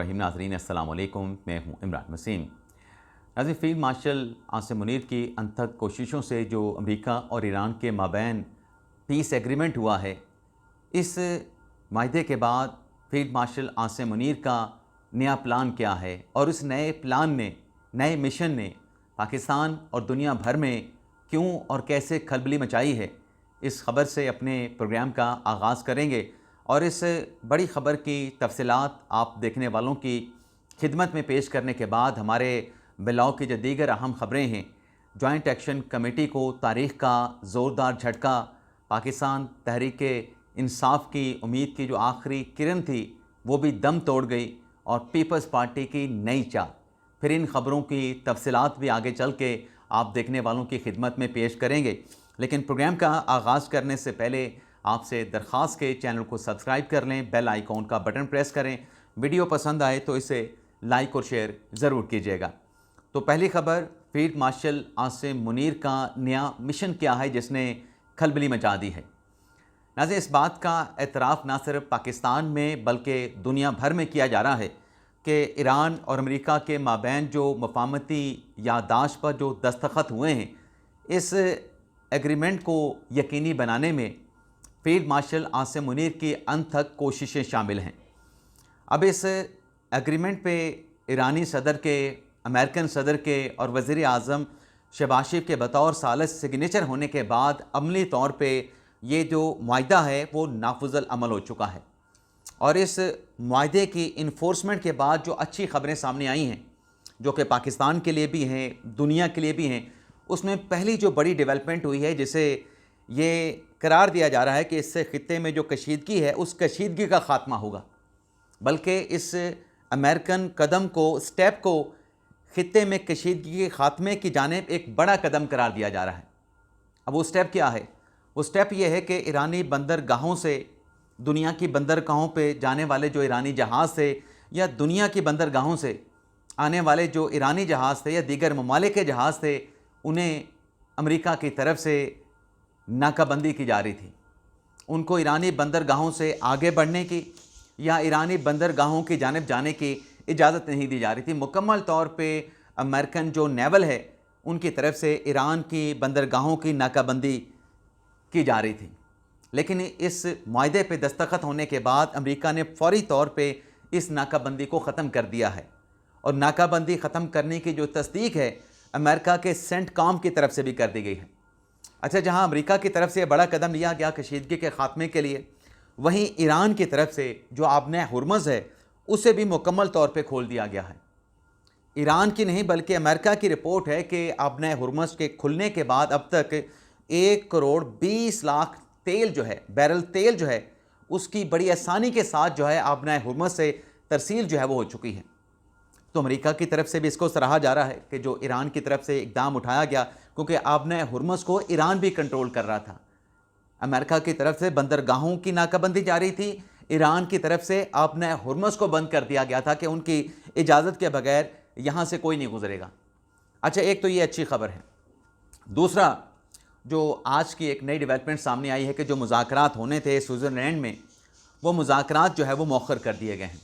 रहीम नाज़रीन अस्सलाम वालेकुम, मैं हूं इमरान वसीम। नाज़रीन, फील्ड मार्शल आसिम मुनीर की अनथक कोशिशों से जो अमेरिका और ईरान के माबैन पीस एग्रीमेंट हुआ है, इस माहदे के बाद फील्ड मार्शल आसिम मुनीर का नया प्लान क्या है और उस नए प्लान ने, नए मिशन ने पाकिस्तान और दुनिया भर में क्यों और कैसे खलबली मचाई है, इस ख़बर से अपने प्रोग्राम का आगाज़ करेंगे। और इस बड़ी ख़बर की तफसीलात आप देखने वालों की खिदमत में पेश करने के बाद हमारे ब्लॉग की जो दीगर अहम ख़बरें हैं, जॉइंट एक्शन कमेटी को तारीख़ का ज़ोरदार झटका, पाकिस्तान तहरीक इंसाफ की उम्मीद की जो आखिरी किरण थी वो भी दम तोड़ गई, और पीपल्स पार्टी की नई चाल। फिर इन ख़बरों की तफसीलात भी आगे चल के आप देखने वालों की खिदमत में पेश करेंगे। लेकिन प्रोग्राम का आगाज़ करने से पहले आपसे दरख्वास्त के चैनल को सब्सक्राइब कर लें, बेल आइकॉन का बटन प्रेस करें, वीडियो पसंद आए तो इसे लाइक और शेयर ज़रूर कीजिएगा। तो पहली खबर, फील्ड मार्शल आसिम मुनीर का नया मिशन क्या है जिसने खलबली मचा दी है। नाज़रीन, इस बात का एतराफ़ ना सिर्फ पाकिस्तान में बल्कि दुनिया भर में किया जा रहा है कि ईरान और अमेरिका के माबैन जो मफाहमती याददाश्त पर जो दस्तखत हुए हैं, इस एग्रीमेंट को यकीनी बनाने में फील्ड मार्शल आसिम मुनीर की अनथक कोशिशें शामिल हैं। अब इस एग्रीमेंट पे ईरानी सदर के, अमेरिकन सदर के और वज़ीर आज़म शहबाज शरीफ के बतौर सालिस सिग्नेचर होने के बाद अमली तौर पे ये जो मुआहदा है वो नाफुज़ल अमल हो चुका है। और इस मुआहदे की इन्फोर्समेंट के बाद जो अच्छी ख़बरें सामने आई हैं, जो कि पाकिस्तान के लिए भी हैं, दुनिया के लिए भी हैं, उसमें पहली जो बड़ी डेवलपमेंट हुई है, जिसे ये करार दिया जा रहा है कि इससे ख़ित्ते में जो कशीदगी है उस कशीदगी का ख़ात्मा होगा। बल्कि इस अमेरिकन कदम को, स्टेप को ख़ित्ते में कशीदगी के ख़ात्मे की जानिब एक बड़ा कदम करार दिया जा रहा है। अब वो स्टेप क्या है? वो स्टेप ये है कि ईरानी बंदरगाहों से, दुनिया की बंदरगाहों पे जाने वाले जो ईरानी जहाज़ थे, या दुनिया की बंदरगाहों से आने वाले जो ईरानी जहाज़ थे या दीगर ममालिक के जहाज़ थे, उन्हें अमेरिका की तरफ से नाकाबंदी की जा रही थी। उनको ईरानी बंदरगाहों से आगे बढ़ने की या ईरानी बंदरगाहों की जानिब जाने की इजाज़त नहीं दी जा रही थी। मुकम्मल तौर पे अमेरिकन जो नेवल है उनकी तरफ से ईरान की बंदरगाहों की नाकाबंदी की जा रही थी। लेकिन इस मुआहदे पे दस्तखत होने के बाद अमेरिका ने फौरी तौर पे इस नाकाबंदी को ख़त्म कर दिया है। और नाकाबंदी ख़त्म करने की जो तस्दीक है अमेरिका के सेंटकॉम की तरफ से भी कर दी गई है। अच्छा, जहां अमेरिका की तरफ से बड़ा कदम लिया गया कशीदगी के ख़ात्मे के लिए, वहीं ईरान की तरफ से जो आबने हुर्मुज़ है उसे भी मुकम्मल तौर पे खोल दिया गया है। ईरान की नहीं बल्कि अमेरिका की रिपोर्ट है कि आबने हुर्मुज़ के खुलने के बाद अब तक 1 करोड़ 20 लाख तेल जो है, बैरल तेल जो है, उसकी बड़ी आसानी के साथ जो है आबने हुर्मुज़ से तरसील जो है वो हो चुकी है। तो अमेरिका की तरफ से भी इसको सराहा जा रहा है कि जो ईरान की तरफ से इक़दाम उठाया गया, क्योंकि आबने हुर्मुज़ को ईरान भी कंट्रोल कर रहा था। अमेरिका की तरफ से बंदरगाहों की नाकाबंदी जारी थी, ईरान की तरफ से आबने हुर्मुज़ को बंद कर दिया गया था कि उनकी इजाज़त के बगैर यहाँ से कोई नहीं गुजरेगा। अच्छा, एक तो ये अच्छी खबर है। दूसरा, जो आज की एक नई डेवलपमेंट सामने आई है कि जो मुज़ाकरात होने थे स्विट्ज़रलैंड में, वो मुज़ाकरात जो है वो मौखर कर दिए गए हैं।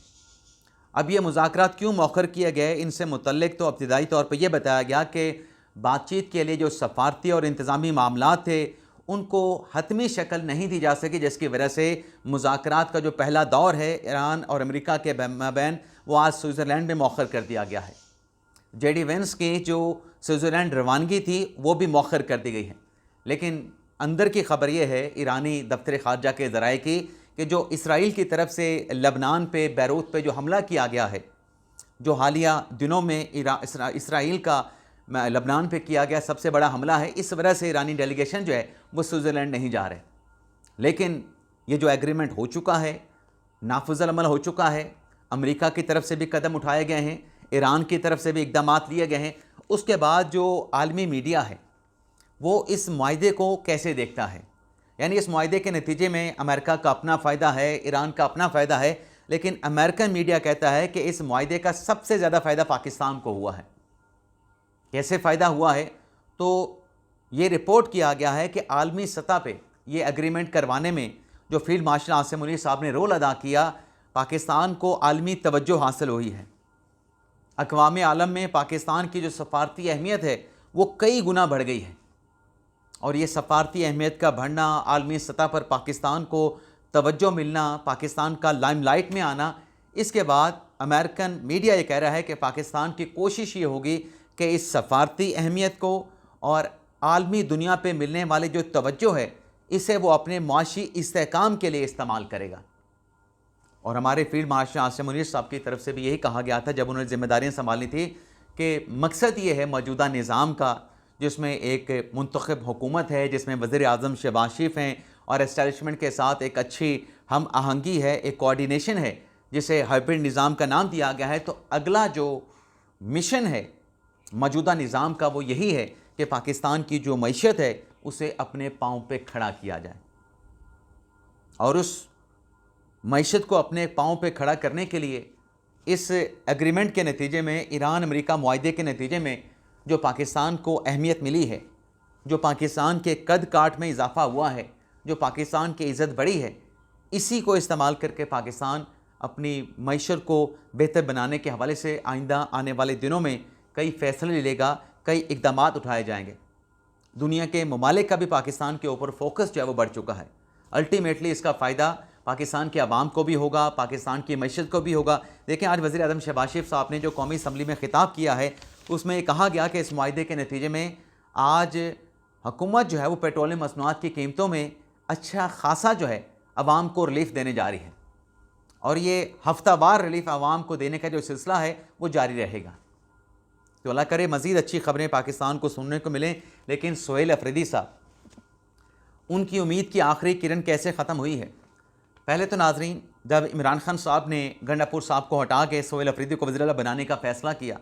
अब ये मुज़ाकरात क्यों मौखर किए गए, इनसे मुतल्लिक तो इब्तिदाई तौर पर यह बताया गया कि बातचीत के लिए जो सफारती और इंतज़ामी मामलात थे उनको हतमी शक्ल नहीं दी जा सकी, जिसकी वजह से मुज़ाकरात का जो पहला दौर है ईरान और अमेरिका के माबैन, वो आज स्विट्ज़रलैंड में मौखर कर दिया गया है। जेडी वेंस की जो स्विट्ज़रलैंड रवानगी थी वो भी मौखर कर दी गई है। लेकिन अंदर की खबर यह है ईरानी दफ्तर ख़ारजा के ज़राए की कि जो इसराइल की तरफ से लबनान पे, बैरूत पे जो हमला किया गया है, जो हालिया दिनों में इसराइल का लबनान पे किया गया सबसे बड़ा हमला है, इस वजह से ईरानी डेलीगेशन जो है वो स्विट्ज़रलैंड नहीं जा रहे। लेकिन ये जो एग्रीमेंट हो चुका है, नाफुज़ल अमल हो चुका है, अमेरिका की तरफ से भी कदम उठाए गए हैं, ईरान की तरफ से भी इक़दामात लिए गए हैं। उसके बाद जो आलमी मीडिया है वो इस मुआहदे को कैसे देखता है, यानी इस मुआहदे के नतीजे में अमेरिका का अपना फ़ायदा है, ईरान का अपना फ़ायदा है, लेकिन अमेरिकन मीडिया कहता है कि इस मुआहदे का सबसे ज़्यादा फ़ायदा पाकिस्तान को हुआ है। कैसे फ़ायदा हुआ है? तो ये रिपोर्ट किया गया है कि आलमी सतह पे ये एग्रीमेंट करवाने में जो फील्ड मार्शल आसिम मुनीर साहब ने रोल अदा किया, पाकिस्तान को आलमी तवज्जो हासिल हुई है। अक़वाम आलम में पाकिस्तान की जो सफ़ारती अहमियत है वो कई गुना बढ़ गई है, और ये सफ़ारती अहमियत का बढ़ना, आलमी सतह पर पाकिस्तान को तवज्जो मिलना, पाकिस्तान का लाइमलाइट में आना, इसके बाद अमेरिकन मीडिया ये कह रहा है कि पाकिस्तान की कोशिश ये होगी कि इस सफ़ारती अहमियत को और आलमी दुनिया पे मिलने वाले जो तवज्जो है इसे वो अपने माशी इस्तेहकाम के लिए इस्तेमाल करेगा। और हमारे फील्ड मार्शल आसिम मुनीर साहब की तरफ से भी यही कहा गया था जब उन्होंने जिम्मेदारियाँ संभाली थी कि मकसद ये है मौजूदा निज़ाम का, जिसमें एक मुंतखब हुकूमत है, जिसमें वज़ीर आज़म शहबाज शरीफ हैं और एस्टैब्लिशमेंट के साथ एक अच्छी हम आहंगी है, एक कोऑर्डिनेशन है, जिसे हाइब्रिड निज़ाम का नाम दिया गया है। तो अगला जो मिशन है मौजूदा निज़ाम का वो यही है कि पाकिस्तान की जो मईशत है उसे अपने पाँव पे खड़ा किया जाए, और उस मईशत को अपने पाँव पे खड़ा करने के लिए इस एग्रीमेंट के नतीजे में, ईरान अमेरिका मुआहदे के नतीजे में जो पाकिस्तान को अहमियत मिली है, जो पाकिस्तान के कद काठ में इजाफा हुआ है, जो पाकिस्तान की इज़्ज़त बढ़ी है, इसी को इस्तेमाल करके पाकिस्तान अपनी मईशत को बेहतर बनाने के हवाले से आइंदा आने वाले दिनों में कई फ़ैसले लेगा, कई इक़दामात उठाए जाएंगे। दुनिया के ममालिक का भी पाकिस्तान के ऊपर फोकस जो है वो बढ़ चुका है। अल्टीमेटली इसका फ़ायदा पाकिस्तान के आवाम को भी होगा, पाकिस्तान की मईशत को भी होगा। देखें, आज वज़ीर आज़म शहबाज शरीफ साहब ने जो कौमी असम्बली में ख़िताब किया है उसमें ये कहा गया कि इस मुआहदे के नतीजे में आज हुकूमत जो है वो पेट्रोलियम मसनूआत की कीमतों में अच्छा खासा जो है आवाम को रिलीफ देने जा रही है, और ये हफ्तावार रिलीफ आवाम को देने का जो सिलसिला है वो जारी रहेगा। तो अल्लाह करे मज़ीद अच्छी ख़बरें पाकिस्तान को सुनने को मिलें। लेकिन सोहेल अफरीदी साहब, उनकी उम्मीद की आखिरी किरण कैसे ख़त्म हुई है? पहले तो नाजरीन, जब इमरान खान साहब ने गंडापुर साहब को हटा के सोहेल अफरीदी को वज़ीर आला बनाने का फ़ैसला किया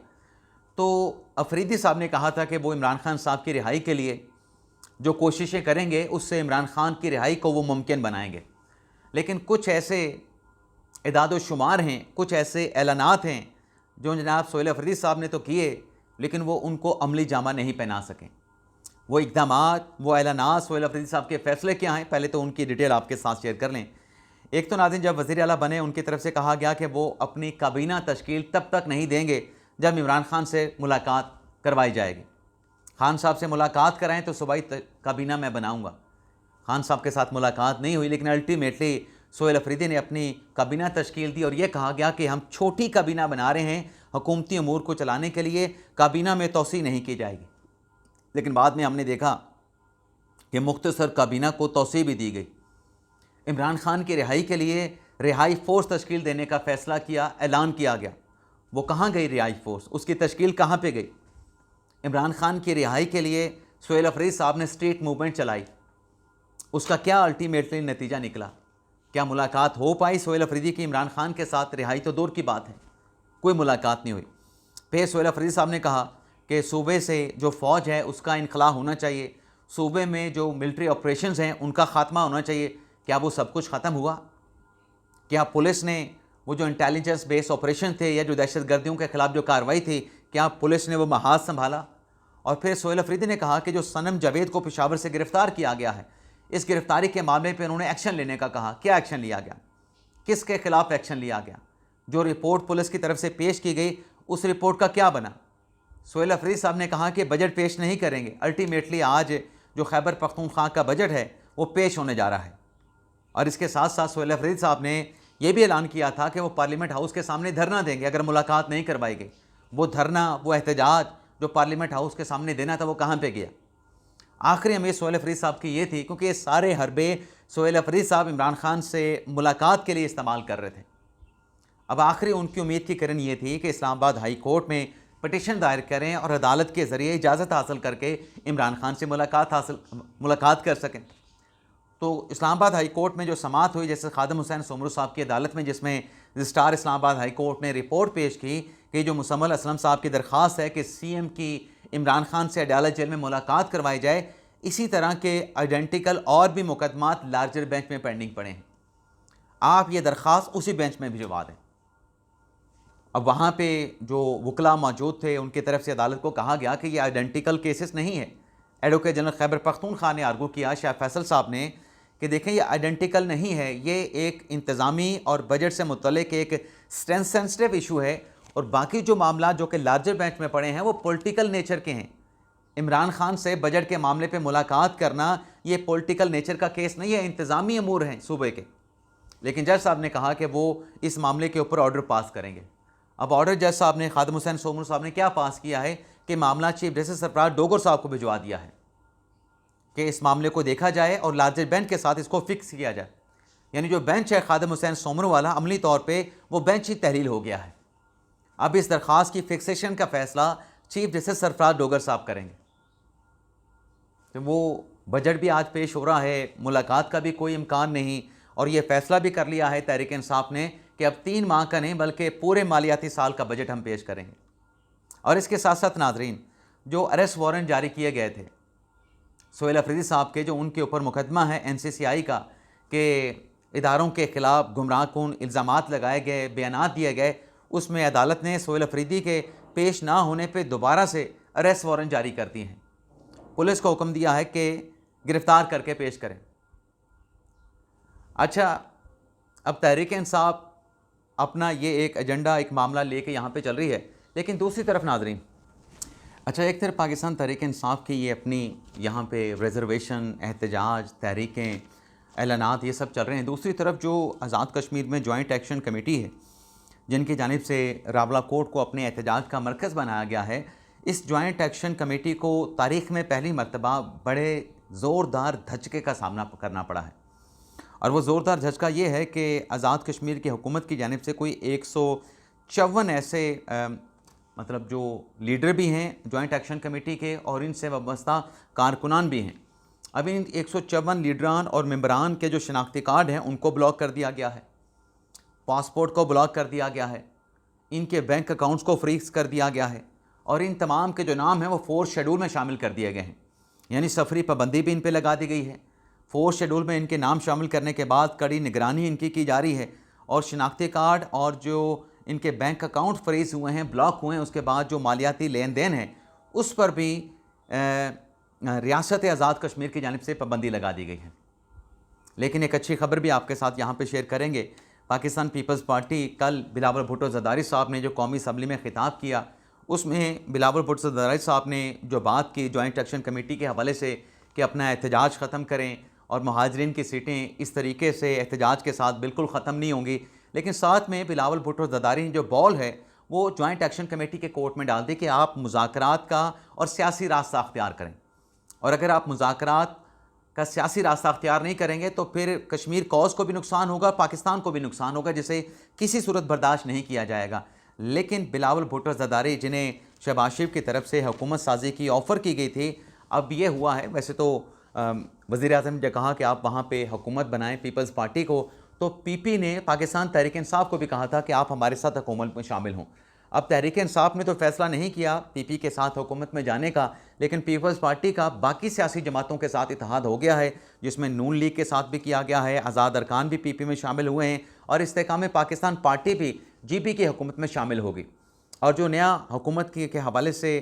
तो अफरीदी साहब ने कहा था कि वो इमरान खान साहब की रिहाई के लिए जो कोशिशें करेंगे उससे इमरान खान की रिहाई को वो मुमकिन बनाएंगे। लेकिन कुछ ऐसे इदाद शुमार हैं, कुछ ऐसे ऐलानात हैं जो जनाब सोहेल अफरीदी साहब ने तो किए, लेकिन वो उनको अमली जामा नहीं पहना सकें। वो इक़दामात, वो ऐलानात, सोहेल अफरीदी साहब के फ़ैसले क्या हैं, पहले तो उनकी डिटेल आपके साथ शेयर कर लें। एक तो नाज़रीन, जब वज़ीर आला बने उनकी तरफ से कहा गया कि वो अपनी काबीना तश्कील तब तक नहीं देंगे जब इमरान खान से मुलाकात करवाई जाएगी। खान साहब से मुलाकात कराएं तो सूबाई काबीना मैं बनाऊंगा। खान साहब के साथ मुलाकात नहीं हुई, लेकिन अल्टीमेटली सोहेल अफरीदी ने अपनी काबीना तश्कील दी और यह कहा गया कि हम छोटी काबीना बना रहे हैं, हुकूमती अमूर को चलाने के लिए काबीना में तोसी नहीं की जाएगी। लेकिन बाद में हमने देखा कि मुख्तसर काबीना को तोसी भी दी गई। इमरान खान की रिहाई के लिए रिहाई फ़ोर्स तश्कील देने का फ़ैसला किया, ऐलान किया गया। वो कहाँ गई रिहाई फ़ोर्स? उसकी तश्कील कहाँ पे गई? इमरान खान की रिहाई के लिए सोहेल अफरीदी साहब ने स्ट्रीट मूवमेंट चलाई, उसका क्या अल्टीमेटली नतीजा निकला? क्या मुलाकात हो पाई सोहेल अफरीदी की इमरान खान के साथ? रिहाई तो दूर की बात है, कोई मुलाकात नहीं हुई। फिर सोहेल अफरीदी साहब ने कहा कि सूबे से जो फ़ौज है उसका इनखला होना चाहिए, सूबे में जो मिलिट्री ऑपरेशंस हैं उनका ख़ात्मा होना चाहिए। क्या वो सब कुछ ख़त्म हुआ? क्या पुलिस ने वो जो इंटेलिजेंस बेस्ड ऑपरेशन थे या जो दहशतगर्दियों के ख़िलाफ़ जो कार्रवाई थी, क्या पुलिस ने वो महाज संभाला? और फिर सोहेल अफरीदी ने कहा कि जो सनम जावेद को पेशावर से गिरफ़्तार किया गया है, इस गिरफ़्तारी के मामले पर उन्होंने एक्शन लेने का कहा। क्या एक्शन लिया गया? किसके ख़िलाफ़ एक्शन लिया गया? जो रिपोर्ट पुलिस की तरफ से पेश की गई उस रिपोर्ट का क्या बना? सोहेल अफरीदी साहब ने कहा कि बजट पेश नहीं करेंगे। अल्टीमेटली आज जो खैबर पख्तूनख्वा का बजट है वो पेश होने जा रहा है। और इसके साथ साथ सोहेल अफरीदी साहब ने यह भी ऐलान किया था कि वो पार्लियामेंट हाउस के सामने धरना देंगे अगर मुलाकात नहीं करवाई गई। वो धरना, वो एहतजाज जो पार्लियामेंट हाउस के सामने देना था वो कहाँ पे गया? आखिरी उम्मीद सोहेल अफरीदी साहब की ये थी, क्योंकि ये सारे हरबे सोहेल अफरीदी साहब इमरान खान से मुलाकात के लिए इस्तेमाल कर रहे थे। अब आखिरी उनकी उम्मीद की किरण ये थी कि इस्लामाबाद हाई कोर्ट में पटिशन दायर करें और अदालत के ज़रिए इजाज़त हासिल करके इमरान खान से मुलाकात कर सकें। तो इस्लामाबाद हाई कोर्ट में जो समाअत हुई, जैसे खादिम हुसैन सोमरू साहब की अदालत में, जिसमें रजिस्ट्रार इस्लामाबाद हाई कोर्ट ने रिपोर्ट पेश की कि जो मुसम्मल असलम साहब की दरख्वास्त है कि CM की इमरान खान से अदालत जेल में मुलाकात करवाई जाए, इसी तरह के आइडेंटिकल और भी मुकदमात लार्जर बेंच में पेंडिंग पड़े हैं। आप ये दरख्वास्त उसी बेंच में भिजवा दें। अब वहाँ पे जो वकला मौजूद थे उनकी तरफ से अदालत को कहा गया कि ये आइडेंटिकल केसेस नहीं है। एडवोकेट जनरल खैबर पख्तूनख्वा ने आर्गू किया, शाह फैसल साहब ने, कि देखें ये आइडेंटिकल नहीं है, ये एक इंतज़ामी और बजट से मुतल्लिक एक सेंसिटिव इशू है, और बाकी जो मामला जो कि लार्जर बेंच में पड़े हैं वो पॉलिटिकल नेचर के हैं। इमरान खान से बजट के मामले पे मुलाकात करना ये पॉलिटिकल नेचर का केस नहीं है, इंतज़ामी अमूर हैं सूबे के। लेकिन जज साहब ने कहा कि वो इस मामले के ऊपर ऑर्डर पास करेंगे। अब ऑर्डर जज साहब ने, खादिम हुसैन सोमर साहब ने क्या पास किया है कि मामला चीफ जस्टिस सरफराज डोगर साहब को भिजवा दिया है कि इस मामले को देखा जाए और लार्जर बेंच के साथ इसको फिक्स किया जाए। यानी जो बेंच है खादिम हुसैन सोमर वाला, अमली तौर पे वो बेंच ही तहलील हो गया है। अब इस दरख्वास्त की फिक्सेशन का फैसला चीफ जस्टिस सरफराज डोगर साहब करेंगे। तो वो बजट भी आज पेश हो रहा है, मुलाकात का भी कोई इम्कान नहीं, और ये फैसला भी कर लिया है तहरीक इंसाफ ने कि अब 3 माह का नहीं बल्कि पूरे मालियाती साल का बजट हम पेश करेंगे। और इसके साथ साथ नाजरीन, जो अरेस्ट वारंट जारी किए गए थे सोहेल अफरीदी साहब के, जो उनके ऊपर मुकदमा है NCCI का कि इदारों के ख़िलाफ़ गुमराहकुन इल्ज़ामात लगाए गए, बयानात दिए गए, उसमें अदालत ने सोहेल अफरीदी के पेश ना होने पर दोबारा से अरेस्ट वारंट जारी कर दिए हैं। पुलिस को हुक्म दिया है कि गिरफ़्तार करके पेश करें। अच्छा, अब तहरीक इंसाफ अपना ये एक एजेंडा, एक मामला लेके यहाँ पे चल रही है, लेकिन दूसरी तरफ नाज़रीन, अच्छा एक तरफ पाकिस्तान तहरीक इंसाफ की ये अपनी यहाँ पे रिजर्वेशन, एहतजाज, तहरीकें, ऐलानात ये सब चल रहे हैं। दूसरी तरफ जो आज़ाद कश्मीर में जॉइंट एक्शन कमेटी है, जिनकी जानिब से रावला कोर्ट को अपने एहतजाज का मरकज़ बनाया गया है, इस जॉइंट एक्शन कमेटी को तारीख़ में पहली मरतबा बड़े ज़ोरदार धचके का सामना करना पड़ा है। और वो ज़ोरदार झटका ये है कि आज़ाद कश्मीर की हुकूमत की जानिब से कोई 154 ऐसे मतलब जो लीडर भी हैं जॉइंट एक्शन कमेटी के और इनसे वाबस्ता कारकुनान भी हैं। अब इन 154 लीडरान और मेंबरान के जो शनाख्ती कार्ड हैं उनको ब्लॉक कर दिया गया है, पासपोर्ट को ब्लॉक कर दिया गया है, इनके बैंक अकाउंट्स को फ्रीज कर दिया गया है, और इन तमाम के जो नाम हैं वो 4th शेड्यूल में शामिल कर दिए गए हैं। यानी सफरी पाबंदी भी इन पर लगा दी गई है। 4th शेड्यूल में इनके नाम शामिल करने के बाद कड़ी निगरानी इनकी की जा रही है, और शनाख्ती कार्ड और जो इनके बैंक अकाउंट फ्रीज हुए हैं, ब्लॉक हुए हैं, उसके बाद जो मालियाती लेन देन है उस पर भी रियासत आज़ाद कश्मीर की जानिब से पाबंदी लगा दी गई है। लेकिन एक अच्छी खबर भी आपके साथ यहाँ पे शेयर करेंगे। पाकिस्तान पीपल्स पार्टी, कल बिलावल भुट्टो ज़रदारी साहब ने जो कौमी असम्बली में खिताब किया, उसमें बिलावल भुट्टो ज़रदारी साहब ने जो बात की जॉइंट एक्शन कमेटी के हवाले से कि अपना एहतजाज ख़त्म करें और महाजरीन की सीटें इस तरीके से एहतजाज के साथ बिल्कुल ख़त्म नहीं होंगी, लेकिन साथ में बिलावल भुट्टो ज़रदारी ने जो बॉल है वो जॉइंट एक्शन कमेटी के कोर्ट में डाल दी कि आप मुज़ाकरात का और सियासी रास्ता अख्तियार करें, और अगर आप मुज़ाकरात का सियासी रास्ता अख्तियार नहीं करेंगे तो फिर कश्मीर कॉज को भी नुकसान होगा, पाकिस्तान को भी नुकसान होगा, जिसे किसी सूरत बर्दाश्त नहीं किया जाएगा। लेकिन बिलावल भुट्टो ज़रदारी, जिन्हें शहबाज शरीफ की तरफ से हुकूमत साजी की ऑफ़र की गई थी, अब ये हुआ है, वैसे तो वज़ीर-ए-आज़म ने कहा कि आप वहाँ पे हुकूमत बनाएं पीपल्स पार्टी को, तो पीपी ने पाकिस्तान तहरीक इंसाफ को भी कहा था कि आप हमारे साथ हुकूमत में शामिल हों। अब तहरीक इंसाफ ने तो फैसला नहीं किया पीपी के साथ हुकूमत में जाने का, लेकिन पीपल्स पार्टी का बाकी सियासी जमातों के साथ इत्तेहाद हो गया है, जिसमें नून लीग के साथ भी किया गया है, आज़ाद अरकान भी पीपी में शामिल हुए हैं, और इस्तेकाम पाकिस्तान पार्टी भी जीपी की हुकूमत में शामिल होगी। और जो नया हुकूमत के हवाले से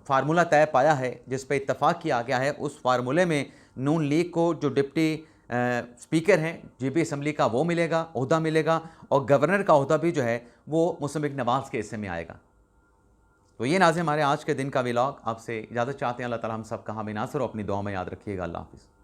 फार्मूला तय पाया है, जिस पर इत्तफाक़ किया गया है, उस फार्मूले में नून लीग को जो डिप्टी स्पीकर हैं जीपी असम्बली का वो मिलेगा, ओहदा मिलेगा, और गवर्नर का ओहदा भी जो है वो मुसम्मिक नवाज़ के हिस्से में आएगा। तो ये नाज़रीन हमारे आज के दिन का व्लॉग। आपसे इजाज़त चाहते हैं। अल्लाह ताला हम सब का हामी नासर हो, अपनी दुआ में याद रखिएगा। अल्लाह हाफ़िज़।